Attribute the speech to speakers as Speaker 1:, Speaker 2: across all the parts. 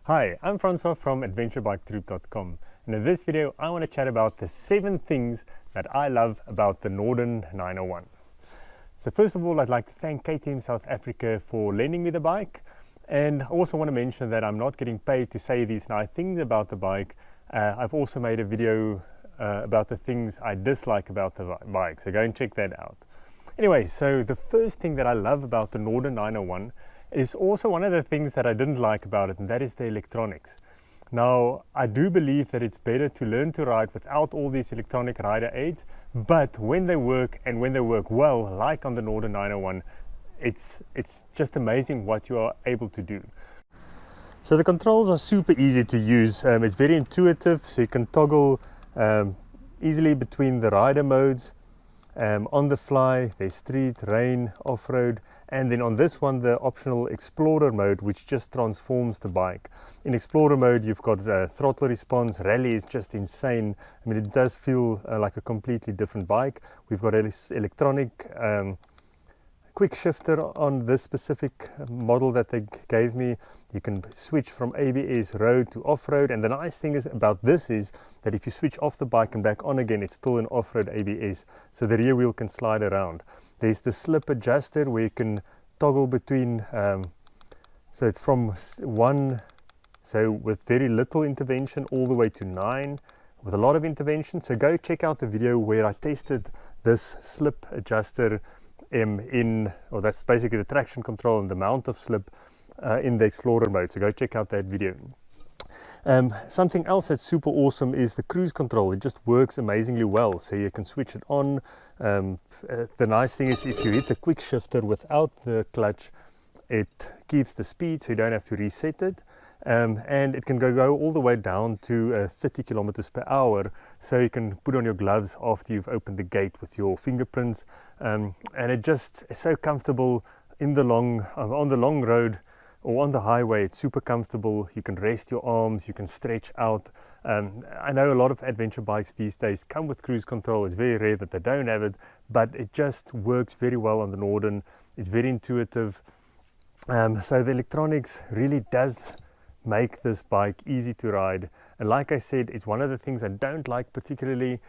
Speaker 1: Hi, I'm Francois from adventurebiketroop.com, and in this video I want to chat about the 7 things that I love about the Norden 901. So first of all, I'd like to thank KTM South Africa for lending me the bike, and I also want to mention that I'm not getting paid to say these nice things about the bike. I've also made a video about the things I dislike about the bike, so go and check that out. Anyway, so the first thing that I love about the Norden 901 is also one of the things that I didn't like about it, and that is the electronics. Now, I do believe that it's better to learn to ride without all these electronic rider aids, but when they work and when they work well, like on the Norden 901, it's just amazing what you are able to do. So the controls are super easy to use. It's very intuitive, so you can toggle easily between the rider modes. On the fly, there's street, rain, off-road, and then on this one the optional Explorer mode, which just transforms the bike. In Explorer mode you've got throttle response. Rally is just insane. I mean, it does feel like a completely different bike. We've got an electronic quick shifter on this specific model that they gave me. You can switch from ABS road to off-road, and the nice thing is about this is that if you switch off the bike and back on again, it's still an off-road ABS, so the rear wheel can slide around. There's the slip adjuster where you can toggle between, so it's from 1, so with very little intervention, all the way to 9 with a lot of intervention. So go check out the video where I tested this slip adjuster or that's basically the traction control and the amount of slip in the Explorer mode, so go check out that video. Something else that's super awesome is the cruise control. It just works amazingly well, so you can switch it on. The nice thing is if you hit the quick shifter without the clutch, it keeps the speed, so you don't have to reset it. And it can go all the way down to 30 kilometers per hour, so you can put on your gloves after you've opened the gate with your fingerprints, and it just is so comfortable in the on the long road or on the highway. It's super comfortable. You can rest your arms, you can stretch out. I know a lot of adventure bikes these days come with cruise control. It's very rare that they don't have it, but it just works very well on the Norden. It's very intuitive. So the electronics really does make this bike easy to ride, and like I said, it's one of the things I don't like particularly,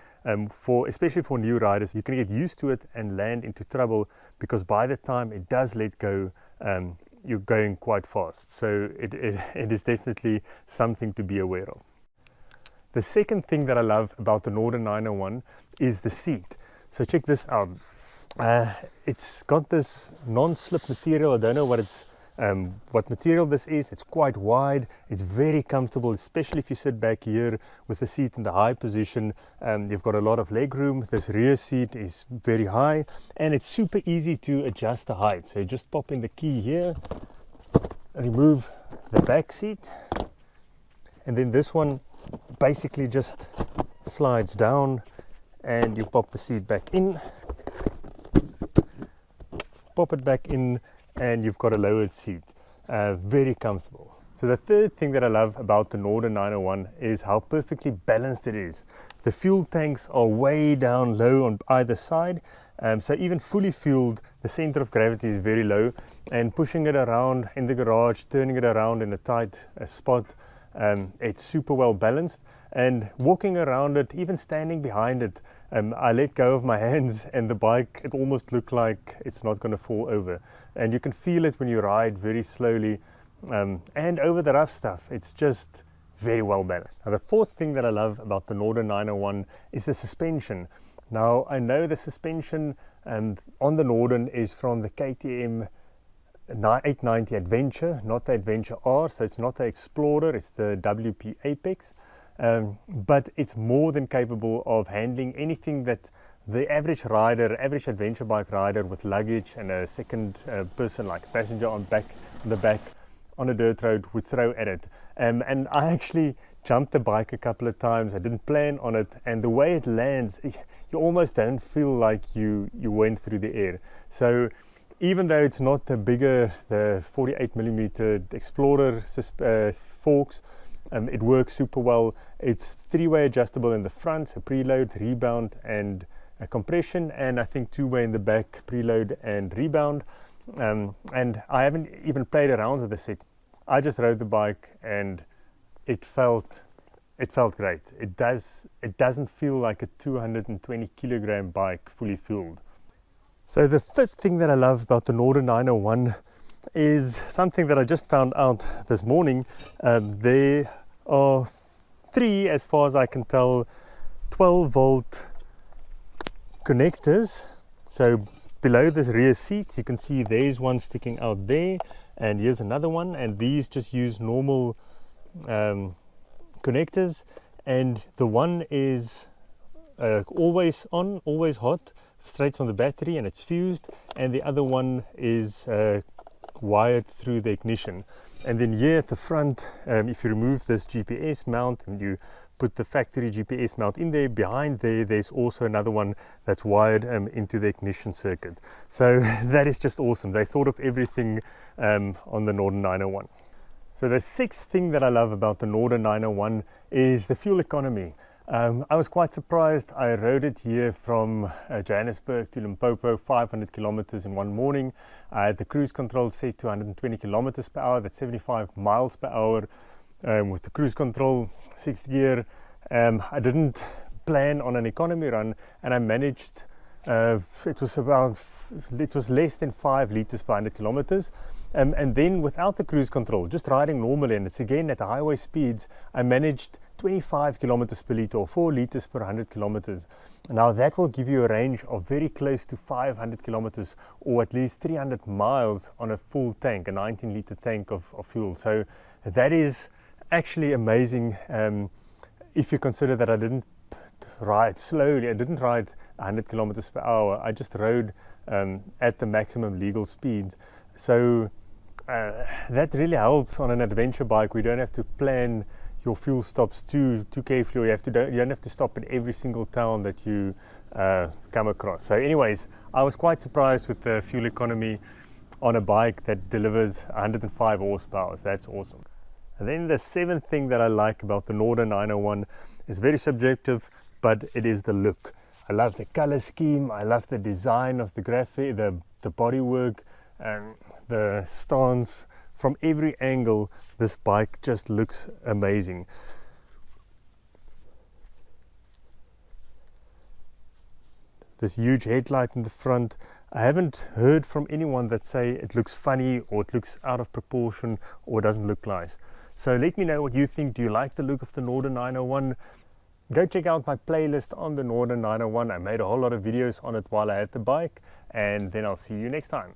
Speaker 1: especially for new riders. You can get used to it and land into trouble, because by the time it does let go, you're going quite fast. So it is definitely something to be aware of. The second thing that I love about the Norden 901 is the seat. So check this out. It's got this non-slip material. I don't know what material this is. It's quite wide, it's very comfortable, especially if you sit back here with the seat in the high position. You've got a lot of leg room. This rear seat is very high, and it's super easy to adjust the height. So you just pop in the key here, remove the back seat, and then this one basically just slides down, and you pop the seat back in, pop it back in, and you've got a lowered seat. Very comfortable. So the third thing that I love about the Norden 901 is how perfectly balanced it is. The fuel tanks are way down low on either side, so even fully fueled, the center of gravity is very low, and pushing it around in the garage, turning it around in a tight spot, it's super well balanced. And walking around it, even standing behind it, I let go of my hands, and the bike, it almost looked like it's not going to fall over. And you can feel it when you ride very slowly, and over the rough stuff. It's just very well balanced. Now, the fourth thing that I love about the Norden 901 is the suspension. Now, I know the suspension on the Norden is from the KTM 890 Adventure, not the Adventure R, so it's not the Explorer, it's the WP Apex. But it's more than capable of handling anything that the average rider, average adventure bike rider with luggage and a second person like a passenger on the back on a dirt road would throw at it. And I actually jumped the bike a couple of times. I didn't plan on it, and the way it lands, you almost don't feel like you went through the air. So even though it's not the 48mm Explorer forks, it works super well. It's 3-way adjustable in the front, so preload, rebound, and compression, and I think 2-way in the back, preload and rebound. And I haven't even played around with the I just rode the bike and it felt great. It doesn't feel like a 220 kilogram bike fully fueled. So the fifth thing that I love about the Norden 901 is something that I just found out this morning. There are three, as far as I can tell, 12-volt connectors. So below this rear seat you can see there's one sticking out there, and here's another one, and these just use normal connectors, and the one is always on, always hot, straight from the battery, and it's fused, and the other one is wired through the ignition. And then here at the front, if you remove this GPS mount and you put the factory GPS mount in there, behind there's also another one that's wired into the ignition circuit. So that is just awesome. They thought of everything on the Norden 901. So the sixth thing that I love about the Norden 901 is the fuel economy. I was quite surprised. I rode it here from Johannesburg to Limpopo, 500 kilometers in one morning. I had the cruise control set to 120 kilometers per hour, that's 75 miles per hour. With the cruise control, 6th gear. I didn't plan on an economy run, and I managed, it was less than 5 liters per 100 kilometers. And then without the cruise control, just riding normally, and it's again at the highway speeds, I managed 25 kilometers per liter, or 4 liters per 100 kilometers. Now that will give you a range of very close to 500 kilometers, or at least 300 miles on a full tank, a 19 liter tank of fuel. So that is actually amazing. If you consider that I didn't ride slowly, I didn't ride 100 kilometers per hour, I just rode at the maximum legal speed. So that really helps on an adventure bike. We don't have to plan your fuel stops too carefully. You don't have to stop in every single town that you come across. So anyways, I was quite surprised with the fuel economy on a bike that delivers 105 horsepower. That's awesome. And then the seventh thing that I like about the Norden 901 is very subjective, but it is the look. I love the color scheme. I love the design of the graphic, the bodywork, and the stance. From every angle, this bike just looks amazing. This huge headlight in the front. I haven't heard from anyone that say it looks funny, or it looks out of proportion, or it doesn't look nice. So let me know what you think. Do you like the look of the Norden 901? Go check out my playlist on the Norden 901. I made a whole lot of videos on it while I had the bike, and then I'll see you next time.